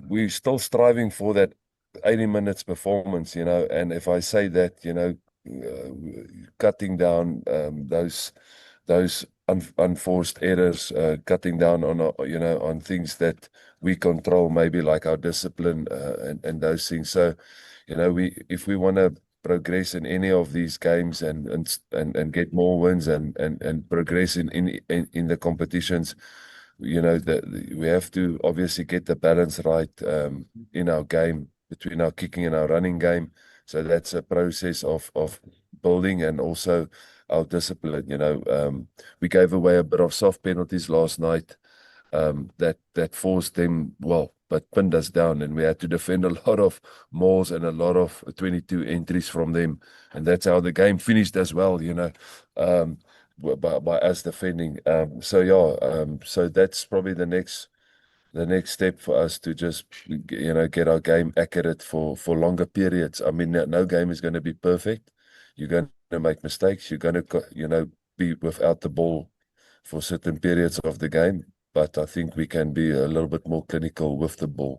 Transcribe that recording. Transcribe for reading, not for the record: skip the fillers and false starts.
we're still striving for that 80 minutes performance, and if I say that, cutting down those unforced errors, cutting down on on things that we control, maybe like our discipline, and those things. So, if we want to progress in any of these games and get more wins and progress in the competitions, that we have to obviously get the balance right, in our game between our kicking and our running game. So that's a process of building, and also our discipline. We gave away a bit of soft penalties last night, that forced them, well, but pinned us down, and we had to defend a lot of mauls and a lot of 22 entries from them, and that's how the game finished as well. By us defending. So that's probably the next step for us to just get our game accurate for longer periods. I mean, no game is going to be perfect. You're going to make mistakes. You're going to be without the ball for certain periods of the game. But I think we can be a little bit more clinical with the ball.